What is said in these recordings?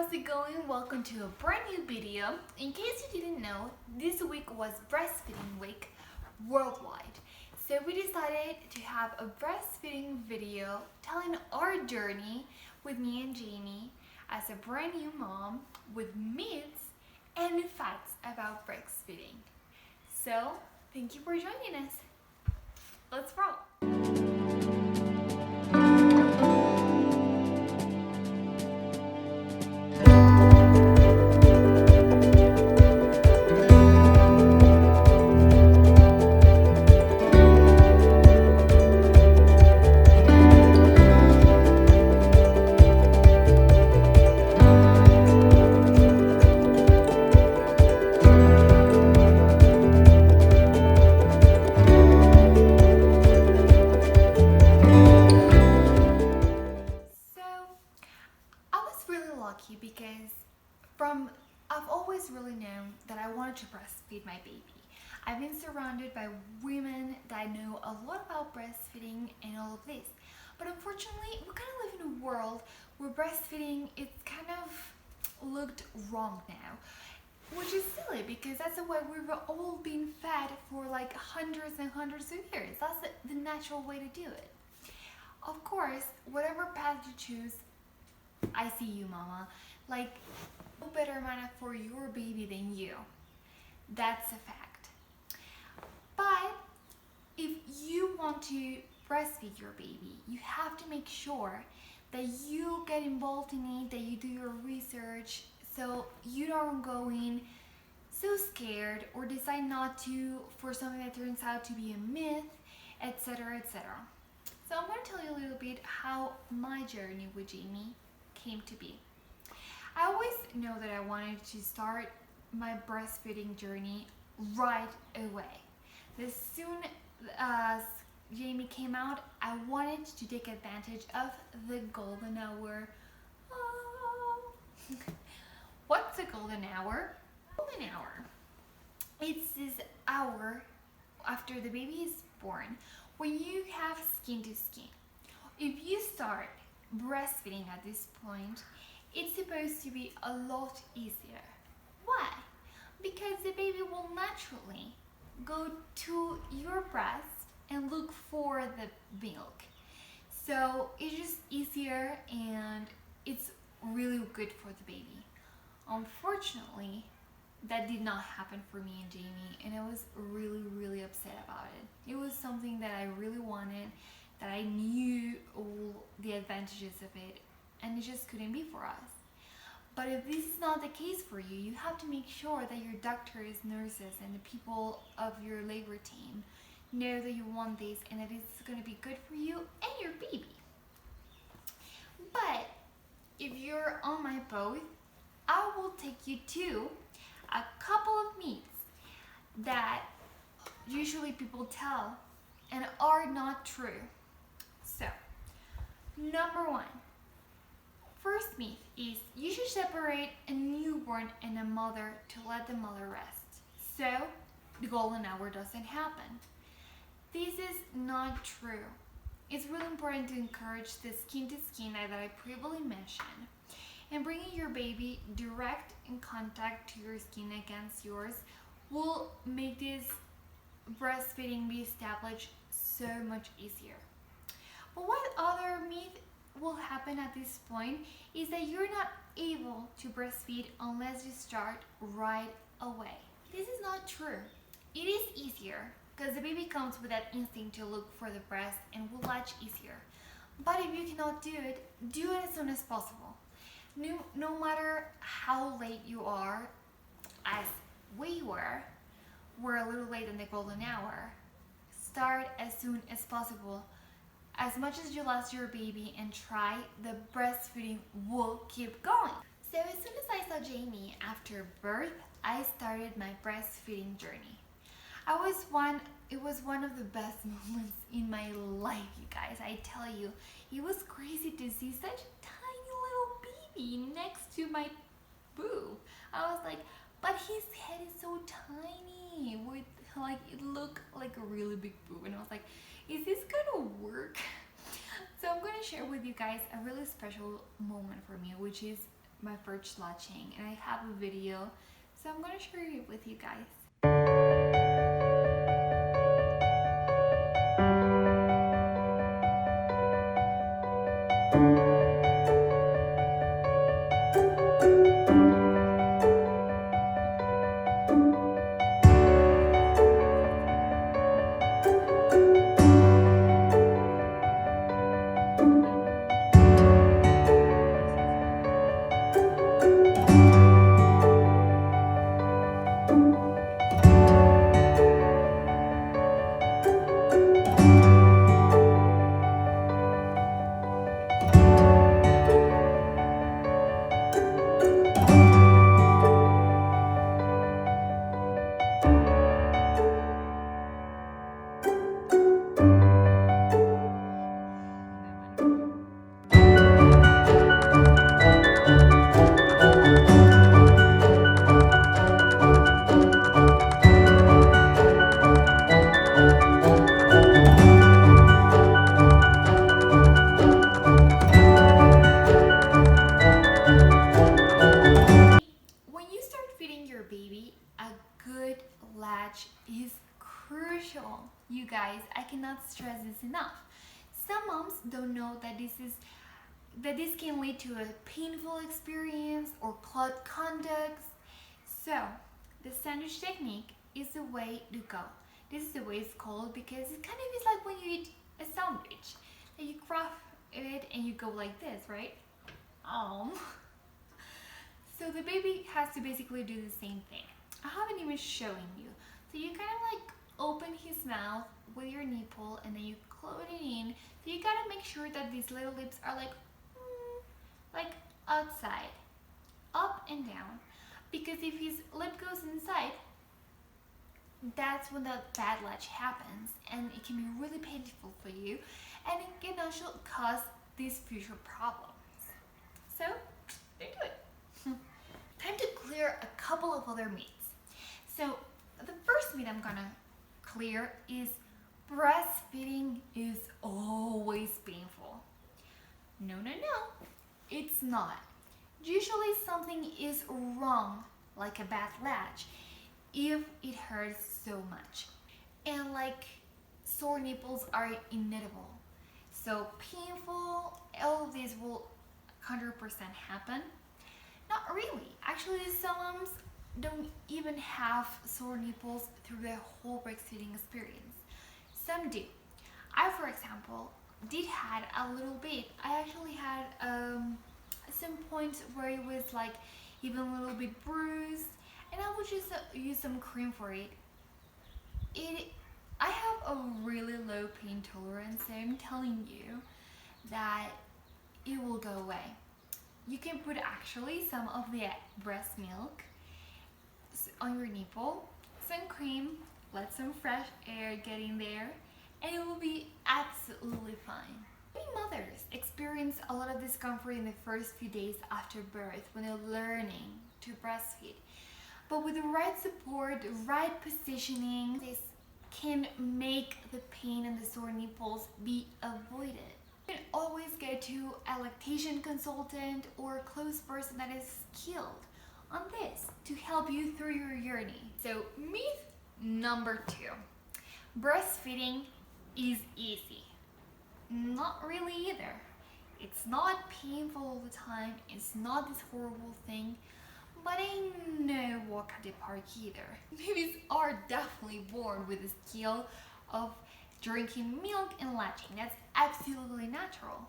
how's it going? Welcome to a brand new video. In case you didn't know, this week was breastfeeding week worldwide. So we decided to have a breastfeeding video telling our journey with me and Jamie as a brand new mom with myths and facts about breastfeeding. So thank you for joining us. Let's roll. Because I've always really known that I wanted to breastfeed my baby. I've been surrounded by women that know a lot about breastfeeding and all of this. But unfortunately, we kind of live in a world where breastfeeding is kind of looked wrong now. Which is silly because that's the way we've all been fed for like hundreds and hundreds of years. That's the natural way to do it. Of course, whatever path you choose, I see you, mama. Like, no better man for your baby than you. That's a fact. But if you want to breastfeed your baby, you have to make sure that you get involved in it, that you do your research, so you don't go in so scared or decide not to for something that turns out to be a myth, etc., etc. So I'm going to tell you a little bit how my journey with Jamie came to be. I always know that I wanted to start my breastfeeding journey right away. As soon as Jamie came out, I wanted to take advantage of the golden hour. Oh. What's a golden hour? Golden hour. It's this hour after the baby is born when you have skin to skin. If you start breastfeeding at this point, it's supposed to be a lot easier. Why? Because the baby will naturally go to your breast and look for the milk. So it's just easier and it's really good for the baby. Unfortunately, that did not happen for me and Jamie, and I was really upset about it. It was something that I really wanted, that I knew all the advantages of it, and it just couldn't be for us. But if this is not the case for you, you have to make sure that your doctors, nurses, and the people of your labor team know that you want this and that it's going to be good for you and your baby. But if you're on my boat, I will take you to a couple of myths that usually people tell and are not true. So, number one. First myth is you should separate a newborn and a mother to let the mother rest. So the golden hour doesn't happen. This is not true. It's really important to encourage the skin to skin that I previously mentioned. And bringing your baby direct in contact to your skin against yours will make this breastfeeding be established so much easier. But what other myth will happen at this point is that you're not able to breastfeed unless you start right away. This is not true. It is easier because the baby comes with that instinct to look for the breast and will latch easier. But if you cannot do it as soon as possible. No matter how late you are, as we we're a little late in the golden hour. Start as soon as possible. As much as you lost your baby and try, the breastfeeding will keep going. So as soon as I saw Jamie after birth, I started my breastfeeding journey. It was one of the best moments in my life, you guys. I tell you, it was crazy to see such a tiny little baby next to my boob. I was like, but his head is so tiny, with like it looked like a really big boob, and I was like, is this gonna work? So I'm going to share with you guys a really special moment for me, which is my first latching, and I have a video, so I'm gonna share it with you guys. When you start feeding your baby, a good latch is crucial. You guys, I cannot stress this enough. Some moms don't know that this can lead to a painful experience or clot conducts. So, the sandwich technique is the way to go. This is the way it's called because it kind of is like when you eat a sandwich. That you craft it and you go like this, right? So the baby has to basically do the same thing. I haven't even showing you. So you kind of like open his mouth with your nipple and then you close it in. So you gotta make sure that these little lips are like outside, up and down. Because if his lip goes inside, that's when the bad latch happens and it can be really painful for you and it can also cause these future problems. So, there you do it. Time to clear a couple of other myths. So, the first myth I'm gonna clear is breastfeeding is always painful. No, it's not. Usually something is wrong, like a bad latch, if it hurts so much. And like sore nipples are inevitable. So painful, all of these will 100% happen. Not really. Actually, some moms don't even have sore nipples through their whole breastfeeding experience. Some do. I, for example, did had a little bit. I actually had some points where it was like even a little bit bruised, and I would just use some cream for it. I have a really low pain tolerance, so I'm telling you that it will go away. You can put actually some of the breast milk on your nipple, some cream, let some fresh air get in there, and it will be absolutely fine. Many mothers experience a lot of discomfort in the first few days after birth when they're learning to breastfeed. But with the right support, the right positioning, this can make the pain and the sore nipples be avoided. You can always go to a lactation consultant or a close person that is skilled on this to help you through your journey. So myth number 2, breastfeeding is easy. Not really either. It's not painful all the time, it's not this horrible thing, but ain't no walk at the park either. Babies are definitely born with the skill of drinking milk and latching. That's absolutely natural.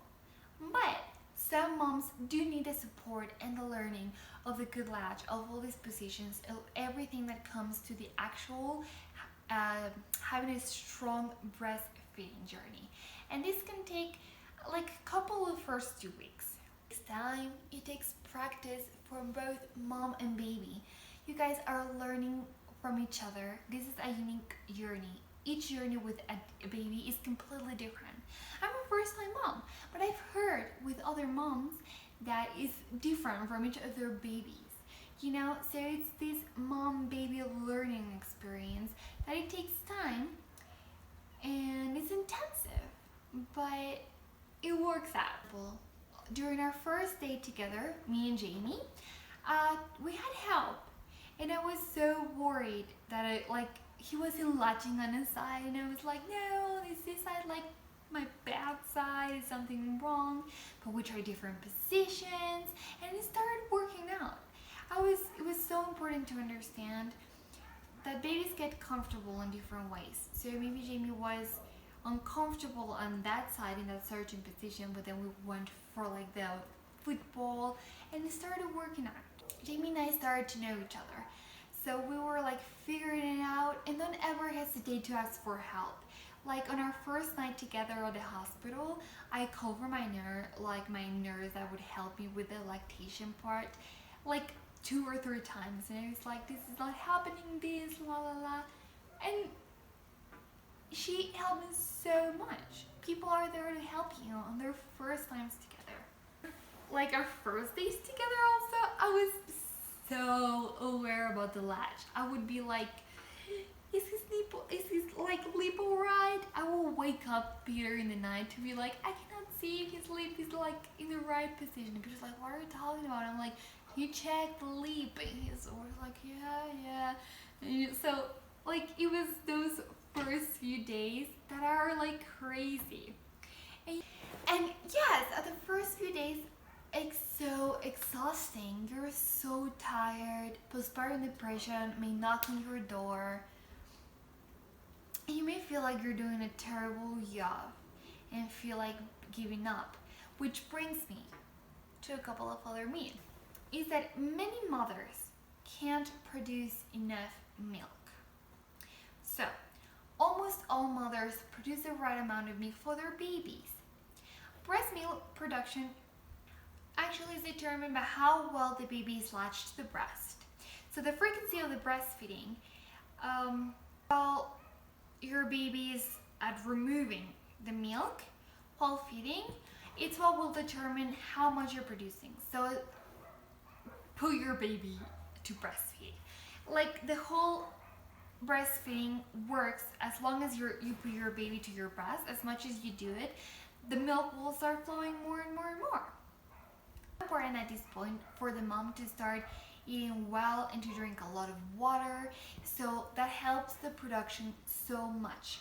But some moms do need the support and the learning of the good latch, of all these positions, of everything that comes to the actual having a strong breastfeeding journey. And this can take like a couple of first 2 weeks. It takes time, it takes practice from both mom and baby. You guys are learning from each other. This is a unique journey. Each journey with a baby is completely different. I'm a first-time mom, but I've heard with other moms that is different from each of their babies. You know, so it's this mom-baby learning experience that it takes time and it's intensive, but it works out. during our first day together, me and Jamie, we had help, and I was so worried that he wasn't latching on his side, and I was like, no, is this side like my bad side? Is something wrong? But we tried different positions, and it started working out. It was so important to understand that babies get comfortable in different ways. So maybe Jamie was uncomfortable on that side in that certain position, but then we went for like the football, and it started working out. Jamie and I started to know each other, so we were like figuring it out, and don't ever hesitate to ask for help. Like on our first night together at the hospital, I called for my nurse that would help me with the lactation part, like 2 or 3 times, and I was like, this is not happening, this, la la la, and she helped me so much. People are there to help you on their first times together. Like our first days together also, I was so aware about the latch. I would be like, is his like lip alright? I will wake up Peter in the night to be like, I cannot see if his lip is like in the right position. And Peter's like, what are you talking about? I'm like, you check the lip, and he's always like, yeah. And so like it was those first few days that are like crazy. And yes, at the first few days, it's so exhausting. You're so tired. Postpartum depression may knock on your door. And you may feel like you're doing a terrible job and feel like giving up. Which brings me to a couple of other myths. Is that many mothers can't produce enough milk. So, almost all mothers produce the right amount of milk for their babies. Breast milk production actually is determined by how well the baby is latched to the breast. So the frequency of the breastfeeding, while your baby is at removing the milk while feeding, it's what will determine how much you're producing. So put your baby to breastfeed. Like the whole breastfeeding works as long as you put your baby to your breast. As much as you do it, the milk will start flowing more and more and more. It's important at this point for the mom to start eating well and to drink a lot of water, so that helps the production so much.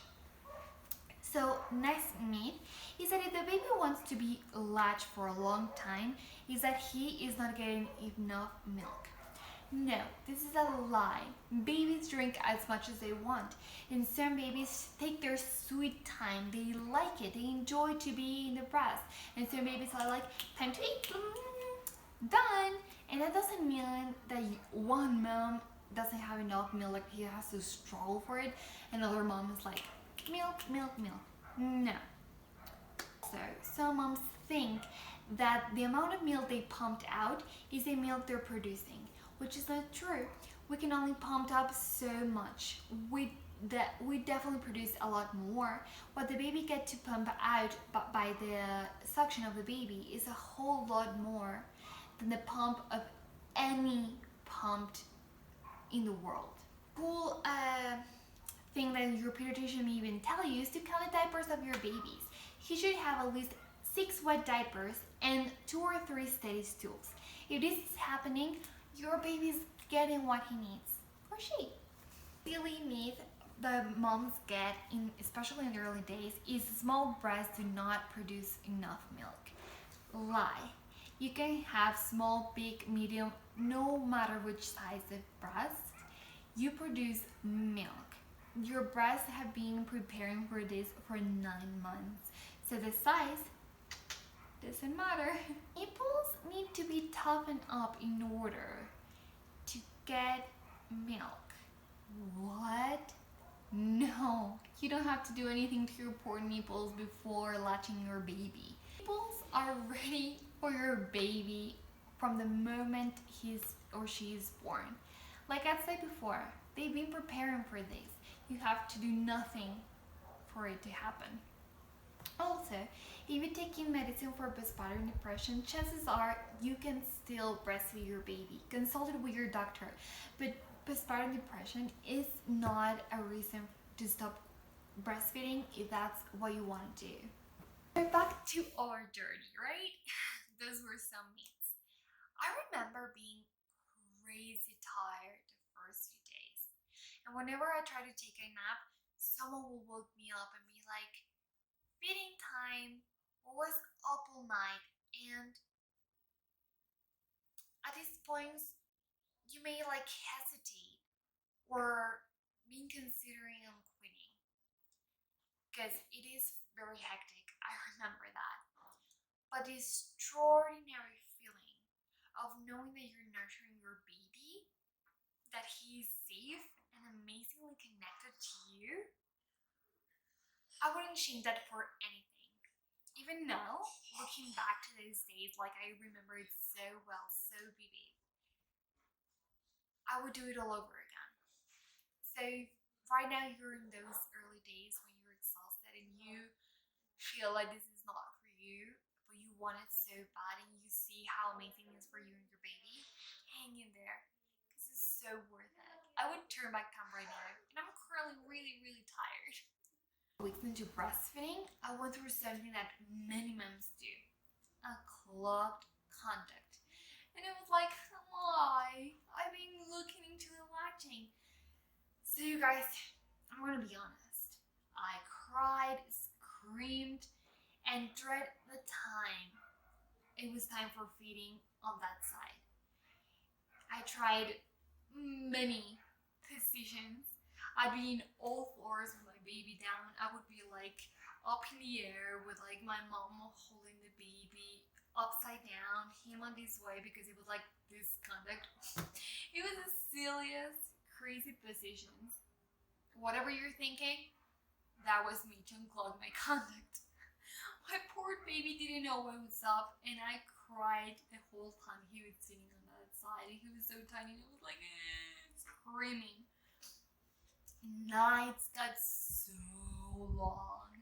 So next myth is that if the baby wants to be latched for a long time, is that he is not getting enough milk. No, this is a lie. Babies drink as much as they want, and some babies take their sweet time. They like it. They enjoy to be in the breast, and some babies are like, time to eat, done. And that doesn't mean that one mom doesn't have enough milk, like he has to struggle for it, and another mom is like, milk. No. So some moms think that the amount of milk they pumped out is the milk they're producing, which is not true. We can only pump up so much. We definitely produce a lot more. What the baby gets to pump out by the suction of the baby is a whole lot more than the pump of any pumped in the world. Cool thing that your pediatrician may even tell you is to count the diapers of your babies. He should have at least 6 wet diapers and 2 or 3 steady stools. If this is happening, your baby's getting what he needs, or she. Silly myth the moms get, especially in the early days, is small breasts do not produce enough milk. Lie. You can have small, big, medium, no matter which size of breasts, you produce milk. Your breasts have been preparing for this for 9 months, so the size doesn't matter. Nipples need to be toughened up in order to get milk. What? No, you don't have to do anything to your poor nipples before latching your baby. Nipples are ready for your baby from the moment he's or she is born. Like I said before, they've been preparing for this. You have to do nothing for it to happen. Also, if you're taking medicine for postpartum depression, chances are you can still breastfeed your baby. Consult it with your doctor. But postpartum depression is not a reason to stop breastfeeding if that's what you want to do. We're back to our journey, right? those were some myths. I remember being crazy tired the first few days. And whenever I tried to take a nap, someone will wake me up and be like, feeding time, was up all night. And at these points, you may like hesitate or being considering on quitting because it is very hectic. I remember that. But the extraordinary feeling of knowing that you're nurturing your baby, that he is safe and amazingly connected to you, I wouldn't change that for anything. Even now, looking back to those days, like I remember it so well, so vivid, I would do it all over again. So right now you're in those early days when you're exhausted and you feel like this is not for you, but you want it so bad and you see how amazing it is for you and your baby, hang in there. This is so worth it. I would turn back time right now, and I'm currently really, really tired. Weeks into breastfeeding, I went through something that many moms do, a clogged conduct. And it was like, why? I've been looking into the latching. So you guys, I'm gonna be honest. I cried, screamed, and dread the time it was time for feeding on that side. I tried many positions. I'd be in all fours with my baby down. I would be like up in the air with like my mom holding the baby upside down, him on this way because it was like this conduct. It was the silliest, crazy positions. Whatever you're thinking, that was me to unclog my conduct. My poor baby didn't know what was up, and I cried the whole time he was sitting on that side. He was so tiny, and I was like, screaming. Nights got so long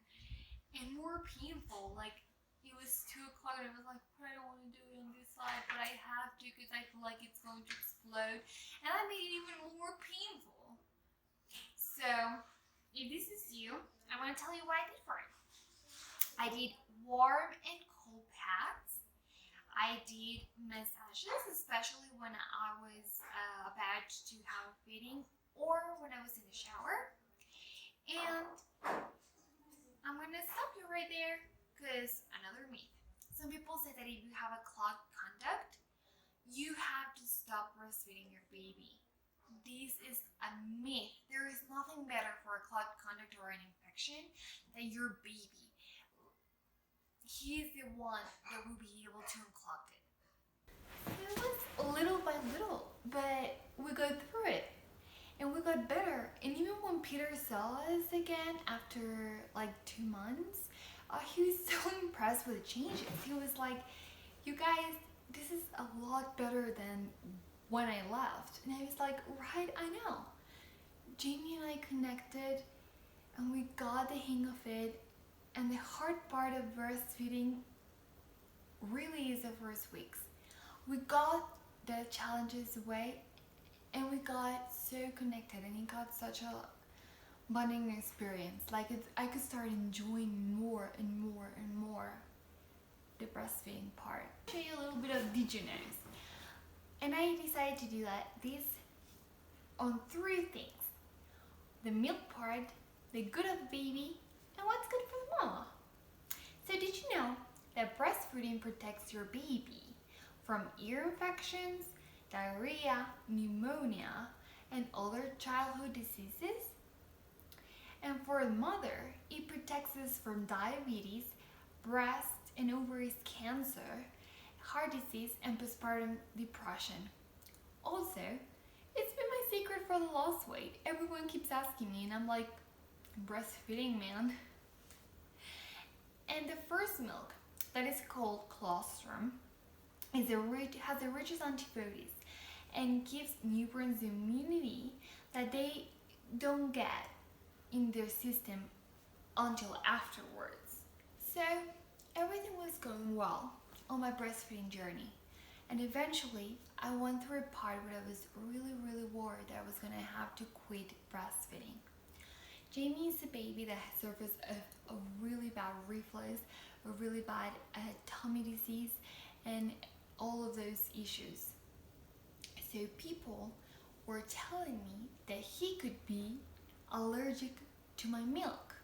and more painful. Like, it was 2 o'clock, and I was like, but I don't want to do it on this side, but I have to because I feel like it's going to explode, and that made it even more painful. So, if this is you, I want to tell you what I did for it. I did warm and cold pads. I did massages, especially when I was about to have feeding or when I was in the shower. And I'm gonna stop you right there because another myth. Some people say that if you have a clogged conduct, you have to stop breastfeeding your baby. This is a myth. There is nothing better for a clogged conduct or an infection than your baby. He is the one that will be able to unclog it. It was little by little, but we got through it. And we got better. And even when Peter saw us again after like 2 months, he was so impressed with the changes. He was like, you guys, this is a lot better than when I left. And I was like, right, I know. Jamie and I connected and we got the hang of it. And the hard part of breastfeeding really is the first weeks. We got the challenges away and we got so connected and it got such a bonding experience. Like I could start enjoying more and more and more the breastfeeding part. I'll show you a little bit of did you knows. And I decided to do this on 3 things. The milk part, the good of the baby, and what's good for the mama. So did you know that breastfeeding protects your baby from ear infections, diarrhea, pneumonia, and other childhood diseases? And for the mother, it protects us from diabetes, breast and ovaries cancer, heart disease, and postpartum depression. Also, it's been my secret for the lost weight. Everyone keeps asking me and I'm like, breastfeeding, man. And the first milk, that is called colostrum, has the richest antibodies and gives newborns the immunity that they don't get in their system until afterwards. So everything was going well on my breastfeeding journey. And eventually, I went through a part where I was really, really worried that I was gonna have to quit breastfeeding. Jamie is a baby that suffers a really bad reflux, a really bad tummy disease, and all of those issues. So people were telling me that he could be allergic to my milk.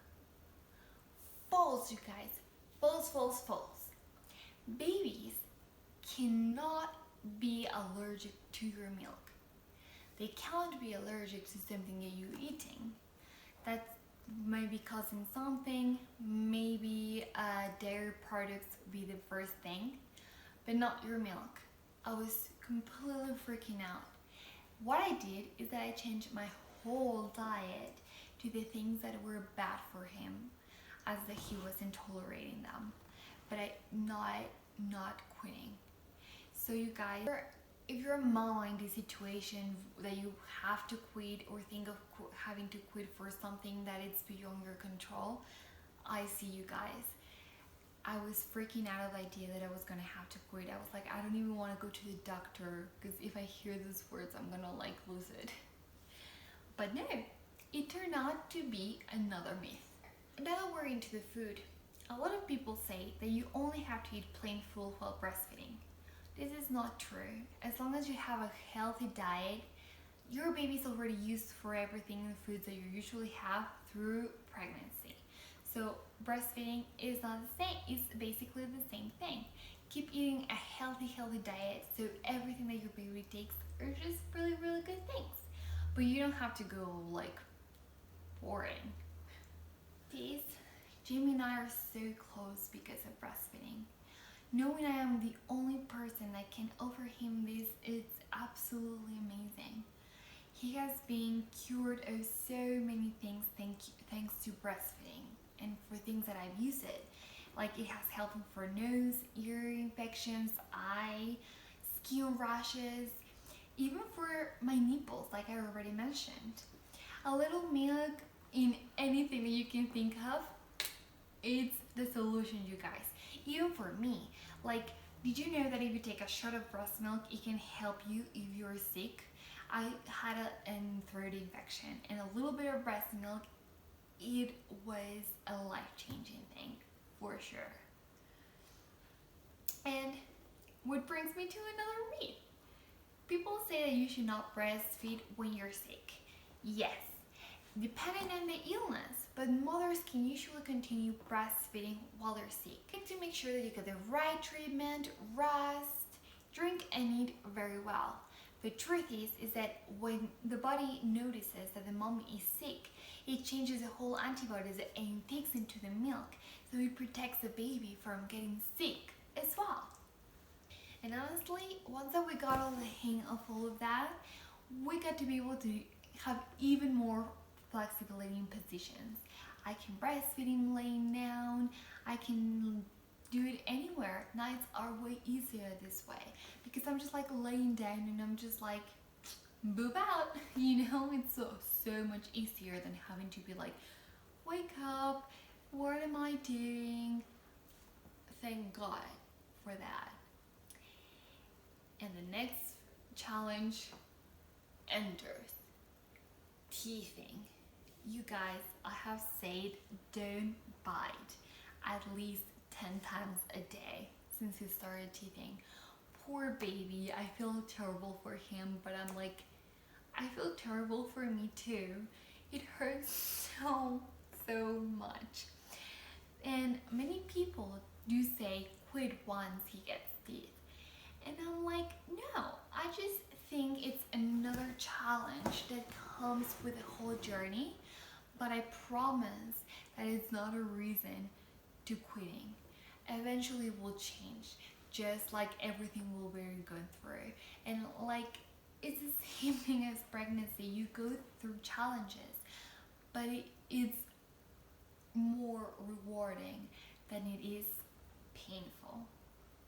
False, you guys. False, false, false. Babies cannot be allergic to your milk. They can't be allergic to something that you're eating. That might be causing something. Maybe dairy products would be the first thing, but not your milk. I was completely freaking out. What I did is that I changed my whole diet to the things that were bad for him, as that he wasn't tolerating them, but I not quitting. So you guys, if you're a mom in this situation that you have to quit or think of having to quit for something that is beyond your control, I see you guys. I was freaking out of the idea that I was gonna have to quit. I was like, I don't even want to go to the doctor because if I hear those words, I'm gonna like lose it. But no, it turned out to be another myth. Now that we're into the food, a lot of people say that you only have to eat plain food while breastfeeding. This is not true. As long as you have a healthy diet, your baby's already used for everything in the foods that you usually have through pregnancy. So breastfeeding is not the same, it's basically the same thing. Keep eating a healthy diet so everything that your baby takes are just really good things. But you don't have to go like boring. These, Jamie and I are so close because of breastfeeding. Knowing I am the only person that can offer him this, it's absolutely amazing. He has been cured of so many things thanks to breastfeeding and for things that I've used it. Like it has helped him for nose, ear infections, eye, skin rashes, even for my nipples, like I already mentioned. A little milk in anything that you can think of, it's the solution, you guys. Even for me, like, did you know that if you take a shot of breast milk, it can help you if you're sick? I had a throat infection, and a little bit of breast milk, it was a life-changing thing, for sure. And what brings me to another myth. People say that you should not breastfeed when you're sick. Yes, depending on the illness, but mothers can usually continue breastfeeding while they're sick. You need to make sure that you get the right treatment, rest, drink and eat very well. The truth is that when the body notices that the mom is sick, it changes the whole antibodies and takes into the milk, so it protects the baby from getting sick as well. And honestly, once that we got all the hang of all of that, we got to be able to have even more flexibility in positions. I can breastfeed him laying down, I can do it anywhere. Nights are way easier this way because I'm just like laying down and I'm just like boop out, you know. It's so much easier than having to be like, wake up, what am I doing? Thank God for that. And the next challenge enters: teething. You guys, I have said don't bite at least 10 times a day since he started teething. Poor baby, I feel terrible for him, but I'm like, I feel terrible for me too. It hurts so much. And many people do say quit once he gets teeth. And I'm like, no, I just think it's another challenge that comes with the whole journey, but I promise that it's not a reason to quitting. Eventually it will change, just like everything we're going through. And like, it's the same thing as pregnancy. You go through challenges, but it's more rewarding than it is painful.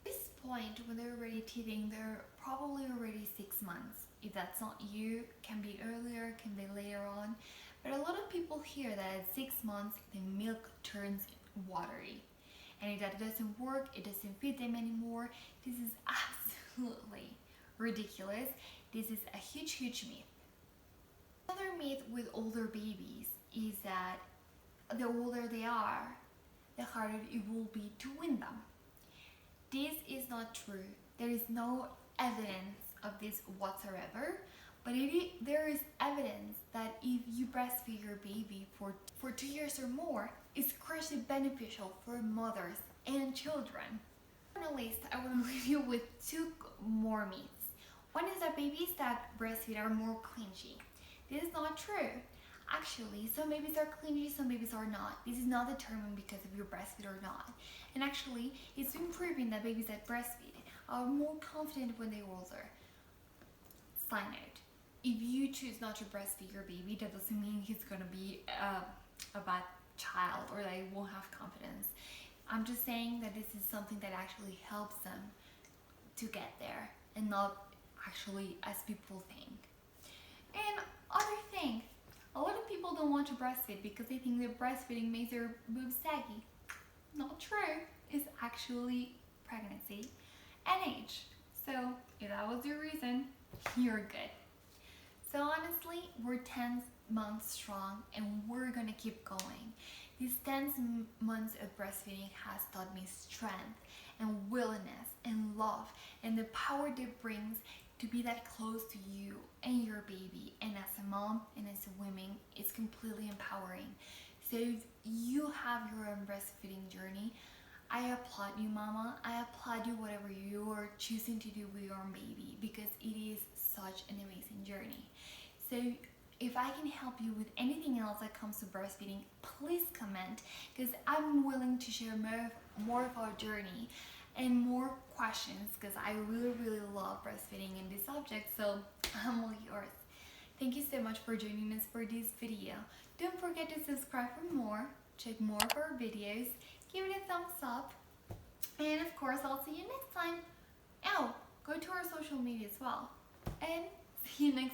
At this point, when they're already teething, they're probably already 6 months. If that's not you, can be earlier, can be later on. But a lot of people hear that at 6 months, the milk turns watery. And if that doesn't work, it doesn't feed them anymore. This is absolutely ridiculous. This is a huge myth. Another myth with older babies is that the older they are, the harder it will be to wean them. This is not true. There is no evidence of this whatsoever, but there is evidence that if you breastfeed your baby for 2 years or more, it's crucially beneficial for mothers and children. On the list, I want to leave you with 2 more myths. One is that babies that breastfeed are more clingy. This is not true. Actually, some babies are clingy, some babies are not. This is not determined because of your breastfeed or not. And actually, it's been proven that babies that breastfeed are more confident when they're older. Side note, if you choose not to breastfeed your baby, that doesn't mean he's gonna be a bad child or that he won't have confidence. I'm just saying that this is something that actually helps them to get there and not actually as people think. And other thing, a lot of people don't want to breastfeed because they think that breastfeeding makes their boobs saggy. Not true. It's actually pregnancy and age. So if that was your reason, you're good. So honestly, we're 10 months strong and we're gonna keep going. These 10 months of breastfeeding has taught me strength and willingness and love and the power that brings to be that close to you and your baby. And as a mom and as a woman, it's completely empowering. So if you have your own breastfeeding journey, I applaud you, mama. I applaud you whatever you are choosing to do with your own baby, because it is such an amazing journey. So if I can help you with anything else that comes to breastfeeding, please comment, because I'm willing to share more of our journey and more questions, because I really love breastfeeding and this subject, so I'm all yours. Thank you so much for joining us for this video. Don't forget to subscribe for more, check more of our videos, give it a thumbs up, and of course I'll see you next time. Oh, go to our social media as well, and see you next time.